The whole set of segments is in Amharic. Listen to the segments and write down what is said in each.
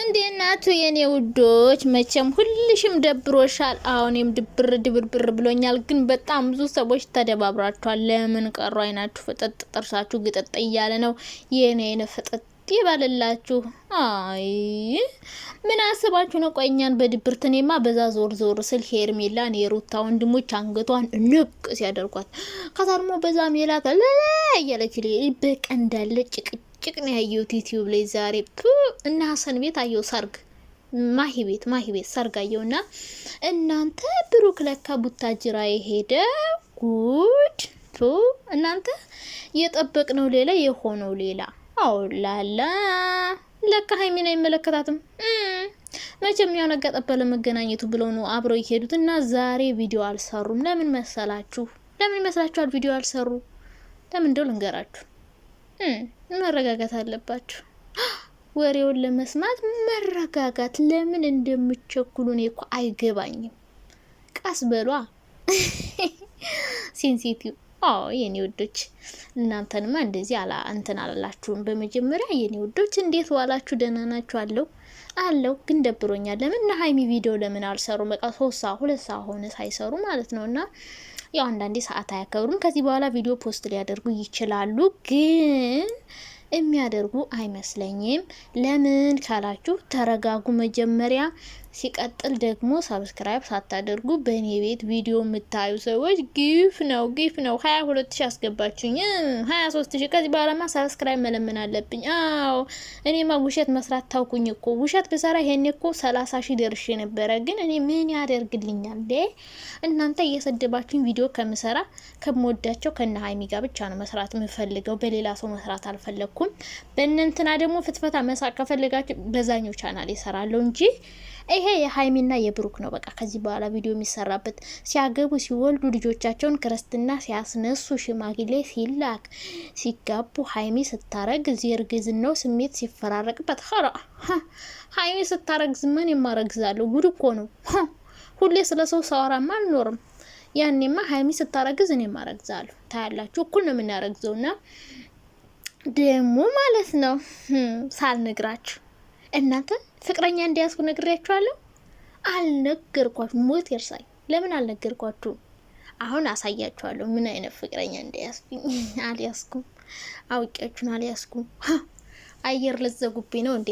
እንዴት ናችሁ የኔ ውዶች? መቼም ሁልሽም ደብሮሻል። አሁንም ድብር ብሎኛል። ግን በጣም ብዙ ሰዎች ተደባብራችኋል። ለምን ቀሩ? አይናችሁ ፍጥጥ፣ ጥርሳችሁ ግጥጥ እያለ ነው። የኔ ፍጥጥ ይባልላችሁ። አይ ምን አስባችሁ ነው? ቆኛን በድብርት እኔማ በዛ ዞር ስል ሄርሜላን የሩታ ወንድሞች አንገቷን ንቅ ሲያደርጓት ከዛ ደግሞ በዛ ሜላት እያለች በቃ እንዳለ ጭቅ ነው ያየሁት ዩቲዩብ ላይ ዛሬ እና ሀሰን ቤት አየሁ ሰርግ ማሂ ቤት ሰርግ አየሁና እናንተ ብሩክ ለካ ቡታጅራ የሄደ ጉድ እናንተ የጠበቅነው ሌላ የሆነው ሌላ አውላላ ለካ ሀይሚን አይመለከታትም። መቼም ያው ነገ ጠበለ መገናኘቱ ብለው ነው አብረው ይሄዱት እና ዛሬ ቪዲዮ አልሰሩም። ለምን ይመስላችኋል ቪዲዮ አልሰሩ? ለምን እንደው ልንገራችሁ። መረጋጋት አለባችሁ። ወሬውን ለመስማት መረጋጋት። ለምን እንደምትቸኩሉ እኔ እኮ አይገባኝም። ቀስ በሏ ሴንሲቲቭ። የኔ ውዶች እናንተንማ እንደዚህ እንትን አላላችሁም። በመጀመሪያ የኔ ውዶች እንዴት ዋላችሁ? ደህና ናችሁ? አለው ግን ደብሮኛል። ለምን ሀይሚ ቪዲዮ ለምን አልሰሩ? በቃ 2 ሰዓት ሆነ ሳይሰሩ ማለት ነውና ያው አንዳንዴ ሰዓት አያከብሩም። ከዚህ በኋላ ቪዲዮ ፖስት ሊያደርጉ ይችላሉ፣ ግን የሚያደርጉ አይመስለኝም። ለምን ካላችሁ ተረጋጉ መጀመሪያ። ሲቀጥል ደግሞ ሰብስክራይብ ሳታደርጉ በእኔ ቤት ቪዲዮ የምታዩ ሰዎች ጊፍ ነው 22,000 አስገባችሁኝ 23,000። ከዚህ በኋላማ ሰብስክራይብ መለመን አለብኝ። እኔማ ውሸት መስራት ታውቁኝ እኮ። ውሸት ብሰራ ይሄኔ እኮ 30,000 ደርሼ ነበረ። ግን እኔ ምን ያደርግልኛል እናንተ እየሰደባችሁኝ ቪዲዮ ከምሰራ ከምወዳቸው ከነ ሀይሚ ጋር ብቻ ነው መስራት የምፈልገው። በሌላ ሰው መስራት አልፈለኩም። በእነንትና ደግሞ ፍትፈታ መሳቅ ከፈለጋችሁ በዛኛው ቻናል ይሰራለሁ እንጂ ይሄ የሀይሚና የብሩክ ነው። በቃ ከዚህ በኋላ ቪዲዮ የሚሰራበት ሲያገቡ ሲወልዱ ልጆቻቸውን ክርስትና ሲያስነሱ ሽማግሌ ሲላክ ሲጋቡ ሀይሚ ስታረግዝ የእርግዝናው ስሜት ሲፈራረቅበት ሀይሚ ስታረግዝ ምን የማረግዛለሁ? ጉድ እኮ ነው። ሁሌ ስለ ሰው ሳወራማ አልኖርም። ያኔማ ሀይሚ ስታረግዝ እኔ ማረግዛለሁ። ታያላችሁ፣ እኩል ነው የምናረግዘውና ደግሞ ማለት ነው ሳልነግራችሁ እናንተ ፍቅረኛ እንዲያስኩ ነግሬያችኋለሁ። አልነገርኳችሁ። ሞት ይርሳኝ። ለምን አልነገርኳችሁ? አሁን አሳያችኋለሁ ምን አይነት ፍቅረኛ እንዲያስኩኝ። አልያስኩም፣ አውቂያችሁን አልያስኩም። አየር ለዘጉብኝ ነው እንዴ?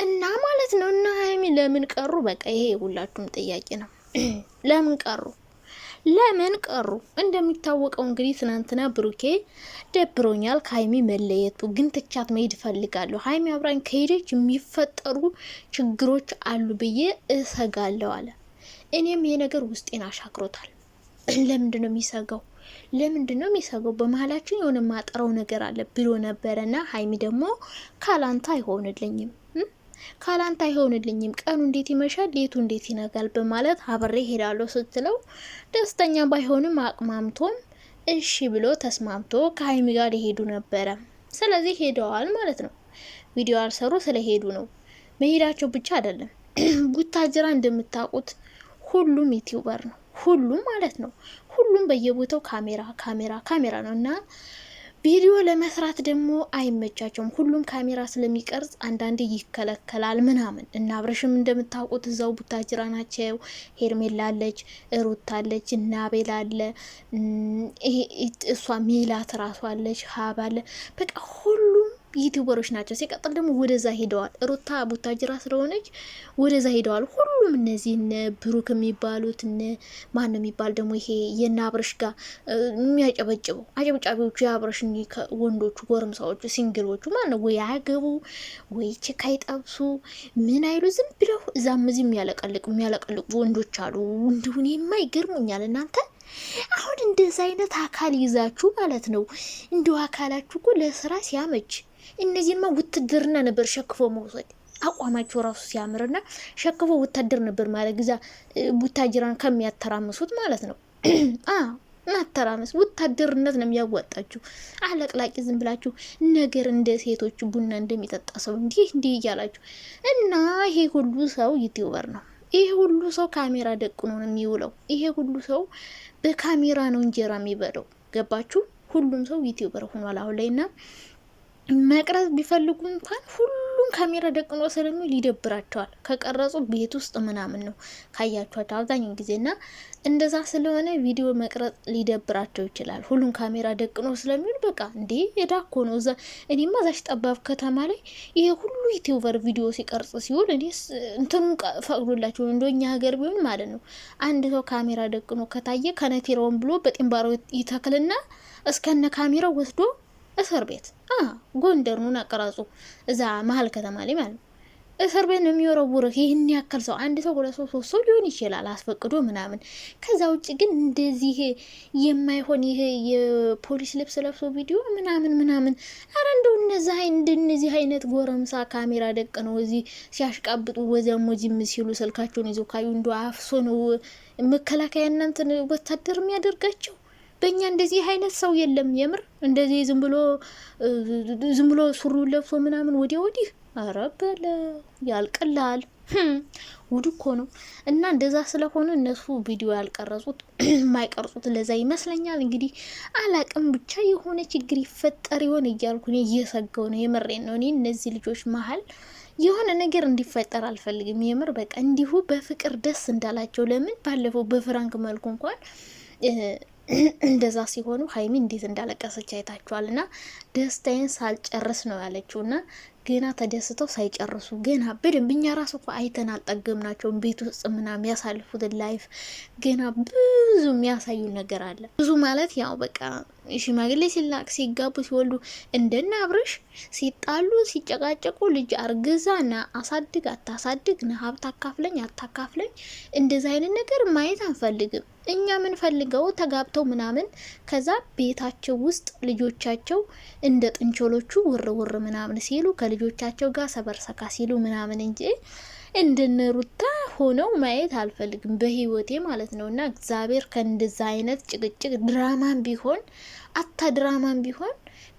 እና ማለት ነው እና ሀይሚ ለምን ቀሩ? በቃ ይሄ ሁላችሁም ጥያቄ ነው። ለምን ቀሩ? እንደሚታወቀው እንግዲህ ትናንትና ብሩኬ ደብሮኛል ከሀይሚ መለየቱ፣ ግን ትቻት መሄድ ፈልጋለሁ። ሀይሚ አብራኝ ከሄደች የሚፈጠሩ ችግሮች አሉ ብዬ እሰጋለሁ አለ። እኔም ይሄ ነገር ውስጤን አሻክሮታል። ለምንድን ነው የሚሰጋው? በመሀላችን የሆነ ማጠረው ነገር አለ ብሎ ነበረና ሀይሚ ደግሞ ካላንታ አይሆንልኝም ቀኑ እንዴት ይመሻል ሌቱ እንዴት ይነጋል በማለት አብሬ ሄዳለሁ ስትለው ደስተኛ ባይሆንም አቅማምቶም እሺ ብሎ ተስማምቶ ከሀይሚ ጋር ሊሄዱ ነበረ። ስለዚህ ሄደዋል ማለት ነው። ቪዲዮ አልሰሩ ስለሄዱ ነው። መሄዳቸው ብቻ አይደለም። ቡታጅራ እንደምታውቁት ሁሉም ዩቲዩበር ነው። ሁሉም ማለት ነው። ሁሉም በየቦታው ካሜራ ነው እና ቪዲዮ ለመስራት ደግሞ አይመቻቸውም። ሁሉም ካሜራ ስለሚቀርጽ አንዳንዴ ይከለከላል ምናምን። እና አብረሽም እንደምታውቁት እዛው ቡታጅራ ናቸው። ሄርሜላ አለች፣ ሩታ አለች፣ እና አቤል አለ፣ እሷ ሜላት ራሷ አለች፣ ሀብ አለ። በቃ ሁሉም ዩቲዩበሮች ናቸው። ሲቀጥል ደግሞ ወደዛ ሄደዋል። ሩታ ቡታጅራ ስለሆነች ወደዛ ሄደዋል። ሁሉም እነዚህ ብሩክ የሚባሉት ማን የሚባል ደግሞ ይሄ የና አብረሽ ጋር የሚያጨበጭበው አጨብጫቢዎቹ የአብረሽ ወንዶቹ ጎረምሳዎቹ ሲንግሎቹ ማለት ነው። ወይ አያገቡ ወይ ቼክ አይጠብሱ ምን አይሉ ዝም ብለው እዛም እዚህ የሚያለቀልቁ ወንዶች አሉ። እንዲሁን የማይገርሙኛል እናንተ አሁን እንደዛ አይነት አካል ይዛችሁ ማለት ነው። እንዲሁ አካላችሁ እኮ ለስራ ሲያመች እነዚህማ ውትድርና ነበር ሸክፎ መውሰድ። አቋማቸው ራሱ ሲያምርና ሸክፎ ውትድር ነበር ማለት ግዛ ቡታጅራን ከሚያተራምሱት ማለት ነው። ማተራመስ ውትድርነት ነው የሚያዋጣችሁ። አለቅላቂ ዝም ብላችሁ ነገር እንደ ሴቶች ቡና እንደሚጠጣ ሰው እንዲህ እያላችሁ እና ይሄ ሁሉ ሰው ዩቲዩበር ነው። ይሄ ሁሉ ሰው ካሜራ ደቅኖ ነው የሚውለው። ይሄ ሁሉ ሰው በካሜራ ነው እንጀራ የሚበለው። ገባችሁ? ሁሉም ሰው ዩቲዩበር ሆኗል አሁን ላይና መቅረጽ ቢፈልጉ እንኳን ሁሉም ካሜራ ደቅኖ ስለሚል ይደብራቸዋል። ከቀረጹ ቤት ውስጥ ምናምን ነው ካያቸዋቸው አብዛኛውን ጊዜና እንደዛ ስለሆነ ቪዲዮ መቅረጽ ሊደብራቸው ይችላል። ሁሉም ካሜራ ደቅኖ ስለሚል በቃ እንዴ የዳኮ ነው እዛ። እኔማ እዛች ጠባብ ከተማ ላይ ይሄ ሁሉ ዩቲዩበር ቪዲዮ ሲቀርጽ ሲውል እኔ እንትኑን ፈቅዶላቸው እንደኛ ሀገር ቢሆን ማለት ነው አንድ ሰው ካሜራ ደቅኖ ከታየ ከነቴራውን ብሎ በጢምባሮ ይተክልና እስከነ ካሜራው ወስዶ እስር ቤት ጎንደር ኑን አቀራጹ እዛ መሀል ከተማ ላይ ማለት ነው እስር ቤት ነው የሚወረውርህ። ይህን ያክል ሰው አንድ ሰው ሁለት ሰው ሶስት ሰው ሊሆን ይችላል አስፈቅዶ ምናምን። ከዛ ውጭ ግን እንደዚህ የማይሆን ይሄ የፖሊስ ልብስ ለብሶ ቪዲዮ ምናምን አረ እንደው እንደነዚህ አይነት ጎረምሳ ካሜራ ደቅ ነው እዚህ ሲያሽቃብጡ ወዚያም ወዚህም ሲሉ ስልካቸውን ይዘው ካዩ እንደ አፍሶ ነው መከላከያ እናንተን ወታደር የሚያደርጋቸው። በእኛ እንደዚህ አይነት ሰው የለም። የምር እንደዚህ ዝም ብሎ ሱሪውን ለብሶ ምናምን ወዲህ አረበለ ያልቀላል ውድ እኮ ነው። እና እንደዛ ስለሆነ እነሱ ቪዲዮ ያልቀረጹት የማይቀርጹት ለዛ ይመስለኛል። እንግዲህ አላቅም ብቻ የሆነ ችግር ይፈጠር ይሆን እያልኩ እኔ እየሰጋው ነው። የምሬን ነው። እኔ እነዚህ ልጆች መሀል የሆነ ነገር እንዲፈጠር አልፈልግም። የምር በቃ እንዲሁ በፍቅር ደስ እንዳላቸው ለምን ባለፈው በፍራንክ መልኩ እንኳን እንደዛ ሲሆኑ ሀይሚ እንዴት እንዳለቀሰች አይታችኋል። እና ደስታዬን ሳልጨርስ ነው ያለችው እና ገና ተደስተው ሳይጨርሱ ገና በደንብ እኛ ራሱ እኮ አይተን አልጠገብናቸውም። ቤት ውስጥ ምናምን ያሳልፉትን ላይፍ ገና ብዙ የሚያሳዩ ነገር አለ። ብዙ ማለት ያው በቃ ሽማግሌ ሲላቅ ሲጋቡ ሲወልዱ እንደና አብረሽ ሲጣሉ ሲጨቃጨቁ ልጅ አርግዛ ና አሳድግ አታሳድግ ና ሀብት አካፍለኝ አታካፍለኝ እንደዛ አይነት ነገር ማየት አንፈልግም። እኛ ምን ፈልገው ተጋብተው ምናምን ከዛ ቤታቸው ውስጥ ልጆቻቸው እንደ ጥንቾሎቹ ውር ምናምን ሲሉ ከልጆቻቸው ጋር ሰበርሰካ ሲሉ ምናምን እንጂ እንደነሩታ ሆነው ማየት አልፈልግም በህይወቴ ማለት ነው። እና እግዚአብሔር ከእንደዛ አይነት ጭቅጭቅ ድራማን ቢሆን ድራማን ቢሆን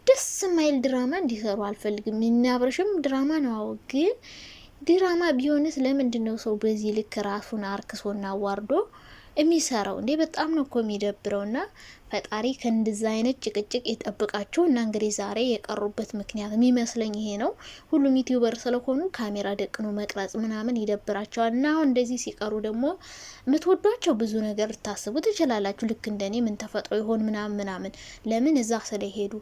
ደስ ማይል ድራማ እንዲሰሩ አልፈልግም። እናብረሽም ድራማ ነው ግን ድራማ ቢሆንስ ለምንድን ነው ሰው በዚህ ልክ ራሱን አርክሶና አዋርዶ የሚሰራው? እንዴ በጣም ነው እኮ የሚደብረውና ፈጣሪ ከእንደዛ አይነት ጭቅጭቅ ይጠብቃቸው። እና እንግዲህ ዛሬ የቀሩበት ምክንያት የሚመስለኝ ይሄ ነው። ሁሉም ዩቲዩበር ስለሆኑ ካሜራ ደቅኖ መቅረጽ ምናምን ይደብራቸዋል። እና አሁን እንደዚህ ሲቀሩ ደግሞ የምትወዷቸው ብዙ ነገር ልታስቡ ትችላላችሁ። ልክ እንደኔ ምን ተፈጥሮ ይሆን ምናምን ለምን እዛ ስለሄዱ።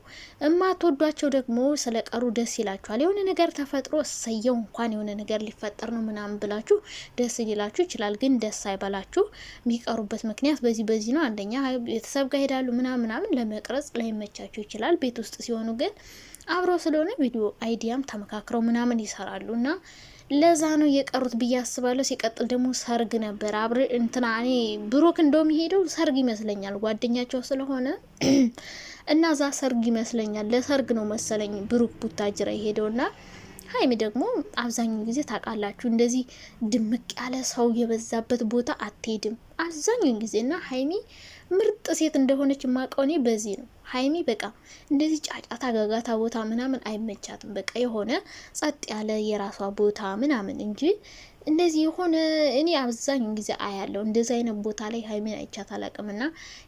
እማትወዷቸው ደግሞ ስለቀሩ ደስ ይላችኋል። የሆነ ነገር ተፈጥሮ እሰየው እንኳን የሆነ ነገር ሊፈጠር ነው ምናምን ብላችሁ ደስ ሊላችሁ ይችላል። ግን ደስ አይበላችሁ። የሚቀሩበት ምክንያት በዚህ ነው። አንደኛ ቤተሰብ ጋር ሄዳሉ ምናምን ለመቅረጽ ላይመቻቸው ይችላል። ቤት ውስጥ ሲሆኑ ግን አብረው ስለሆነ ቪዲዮ አይዲያም ተመካክረው ምናምን ይሰራሉ እና ለዛ ነው የቀሩት ብዬ አስባለሁ። ሲቀጥል ደግሞ ሰርግ ነበር እኔ ብሩክ እንደውም ሄደው ሰርግ ይመስለኛል ጓደኛቸው ስለሆነ እና ዛ ሰርግ ይመስለኛል ለሰርግ ነው መሰለኝ ብሩክ ቡታጅራ ሄደውና ሀይሚ ደግሞ አብዛኛው ጊዜ ታውቃላችሁ እንደዚህ ድምቅ ያለ ሰው የበዛበት ቦታ አትሄድም አብዛኛው ጊዜና ሀይሚ ምርጥ ሴት እንደሆነች ማቀው እኔ በዚህ ነው። ሀይሚ በቃ እንደዚህ ጫጫታ ጋጋታ ቦታ ምናምን አይመቻትም። በቃ የሆነ ጸጥ ያለ የራሷ ቦታ ምናምን እንጂ እንደዚህ የሆነ እኔ አብዛኛውን ጊዜ አያለው እንደዚህ አይነት ቦታ ላይ ሀይሚን አይቻት አላቅምና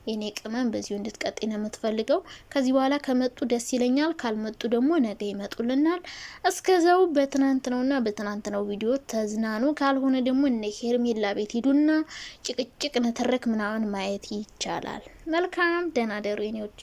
የኔ ቅመም በዚሁ እንድትቀጥይ ነው የምትፈልገው። ከዚህ በኋላ ከመጡ ደስ ይለኛል፣ ካልመጡ ደግሞ ነገ ይመጡልናል። እስከዛው በትናንትናው ቪዲዮ ተዝናኑ። ካልሆነ ደግሞ እነ ሄርሜላ ቤት ሂዱና ጭቅጭቅ ነተረክ ምናምን ማየት ይቻላል። መልካም ደህና ደሩ የኔዎች።